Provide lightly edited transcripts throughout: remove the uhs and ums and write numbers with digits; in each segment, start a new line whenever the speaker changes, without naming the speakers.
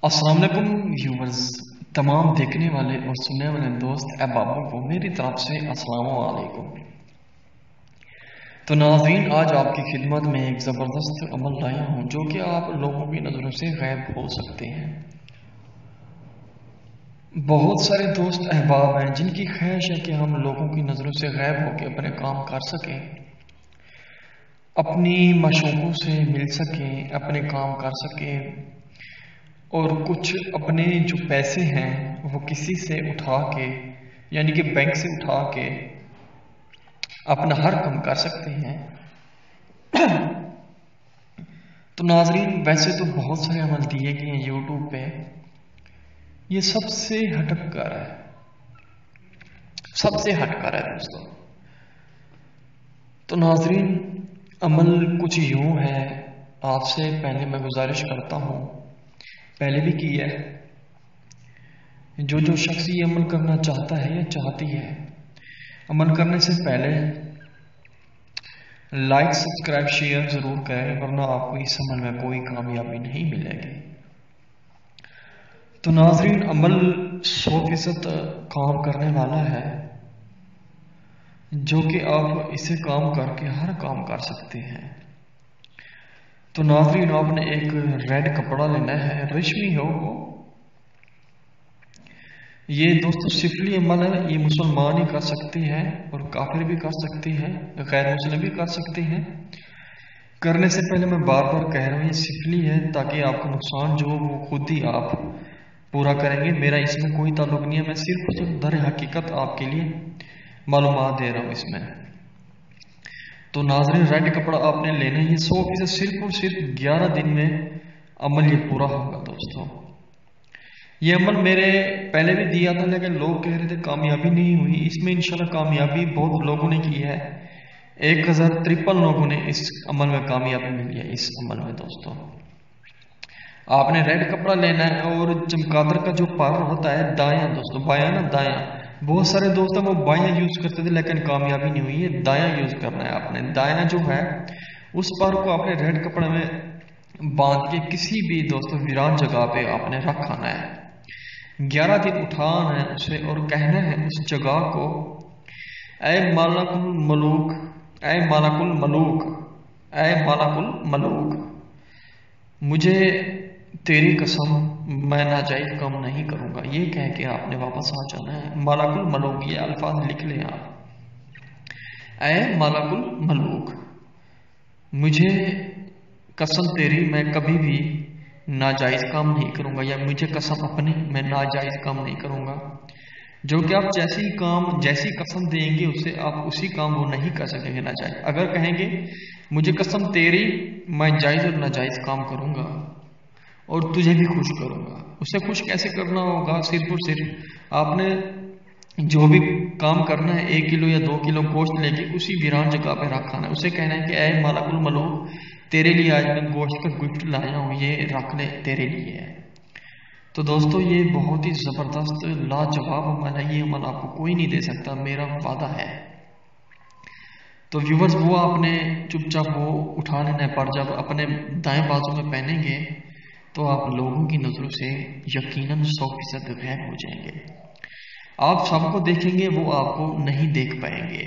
अस्सलाम वालेकुम व्यूवर्स, तमाम देखने वाले और सुनने वाले दोस्त अहबाबों को मेरी तरफ से अस्सलाम वालेकुम। तो नाज़रीन, आज आपकी खिदमत में एक ज़बरदस्त अमल लाया हूँ जो कि आप लोगों की नज़रों से गायब हो सकते हैं। बहुत सारे दोस्त अहबाब हैं जिनकी ख्वाहिश है कि हम लोगों की नज़रों से गायब होकर अपने काम कर सकें, अपनी मशूक़ों से मिल सकें, अपने काम कर सकें और कुछ अपने जो पैसे हैं वो किसी से उठा के, यानी कि बैंक से उठा के अपना हर काम कर सकते हैं। तो नाजरीन, वैसे तो बहुत सारे अमल दिए गए हैं यूट्यूब पे, ये सबसे हटकर है, सबसे हटकर है दोस्तों। तो नाजरीन, अमल कुछ यूं है, आपसे पहले मैं गुजारिश करता हूँ, पहले भी की है, जो शख्स ये अमल करना चाहता है या चाहती है, अमल करने से पहले लाइक सब्सक्राइब शेयर ज़रूर करें, वरना आपको इस अमल में कोई कामयाबी नहीं मिलेगी। तो नाज़रीन, अमल 100% काम करने वाला है, जो कि आप इसे काम करके हर काम कर सकते हैं। तो नाज़रीन, आपने एक रेड कपड़ा लेना है, रेशमी हो वो। ये दोस्तों सिफली अमल है, ये मुसलमान ही कर सकते हैं और काफिर भी कर सकते हैं, गैर मुस्लिम भी कर सकते हैं। करने से पहले मैं बार बार कह रहा हूँ ये सिफली है, ताकि आपका नुकसान जो वो खुद ही आप पूरा करेंगे। मेरा इसमें कोई ताल्लुक नहीं है, मैं सिर्फ दर हकीकत आपके लिए मालूमात दे रहा हूँ इसमें। तो नाज़रीन, रेड कपड़ा आपने लेना है, ये 100% सिर्फ और सिर्फ 11 दिन में अमल ये पूरा होगा दोस्तों। ये अमल मेरे पहले भी दिया था, लेकिन लोग कह रहे थे कामयाबी नहीं हुई। इसमें इंशाल्लाह कामयाबी बहुत लोगों ने की है, 1053 लोगों ने इस अमल में कामयाबी मिली है। इस अमल में दोस्तों आपने रेड कपड़ा लेना है और चमगादड़ का जो पर होता है दायां, दोस्तों बायां ना दायां, बहुत सारे दोस्त हैं वो बायां यूज करते थे लेकिन कामयाबी नहीं हुई है। दायां यूज करना है आपने, दायां जो है उस पर को आपने रेड कपड़े में बांध के किसी भी दोस्तों वीरान जगह पे आपने रखाना है। 11 दिन उठाना है उसे और कहना है उस जगह को, ऐ मालकुल मलूक, ऐ मालकुल मलूक, ऐ मालकुल मलूक, मुझे तेरी कसम मैं नाजायज काम नहीं करूंगा। ये कह के आपने वापस आ जाना है। मालकुल मलूक, ये अल्फाज लिख लें आप, ऐ मालकुल मलूक, मुझे कसम तेरी मैं कभी भी नाजायज काम नहीं करूंगा, या मुझे कसम अपनी मैं नाजायज काम नहीं करूंगा। जो कि आप जैसी कसम देंगे उससे आप उसी काम वो नहीं कर सकेंगे नाजायज। अगर कहेंगे मुझे कसम तेरी मैं जायज और नाजायज काम करूंगा और तुझे भी खुश करूंगा, उसे खुश कैसे करना होगा? सिर्फ और सिर्फ आपने जो भी काम करना है 1 किलो या 2 किलो गोश्त लेके उसी वीरान जगह पे रखाना है। उसे कहना है कि ऐ मालकुल मलूक, तेरे लिए आज मैं गोश्त का गिफ्ट लाया हूँ, ये रख ले, तेरे लिए है। तो दोस्तों ये बहुत ही जबरदस्त लाजवाब अमल है, ये अमल आपको कोई नहीं दे सकता, मेरा वादा है। तो व्यूवर्स, वो आपने चुपचाप वो उठा लेना है, पर जब अपने दाएं बाजू में पहनेंगे तो आप लोगों की नजरों से यकीनन 100% गायब हो जाएंगे। आप सबको देखेंगे, वो आपको नहीं देख पाएंगे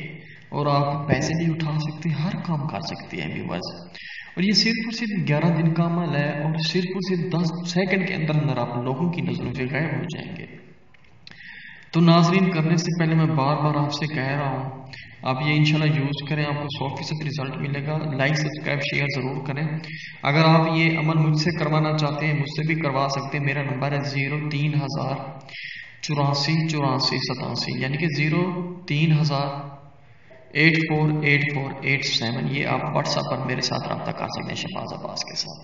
और आप पैसे भी उठा सकते हैं, हर काम कर सकते हैं व्यूवर्स। और ये सिर्फ और सिर्फ 11 दिन का अमल है और सिर्फ और सिर्फ 10 सेकंड के अंदर अंदर आप लोगों की नजरों से गायब हो जाएंगे। तो नाजरीन, करने से पहले मैं बार बार आपसे कह रहा हूँ, आप ये इंशाल्लाह यूज करें, आपको 100% रिजल्ट मिलेगा। लाइक सब्सक्राइब शेयर जरूर करें। अगर आप ये अमल मुझसे करवाना चाहते हैं, मुझसे भी करवा सकते हैं। मेरा नंबर है 03,000 84 84 87, यानी कि 03,000 848487। ये आप व्हाट्सएप पर मेरे साथ रब्ता कर सकते हैं शहबाज अब्बास के साथ।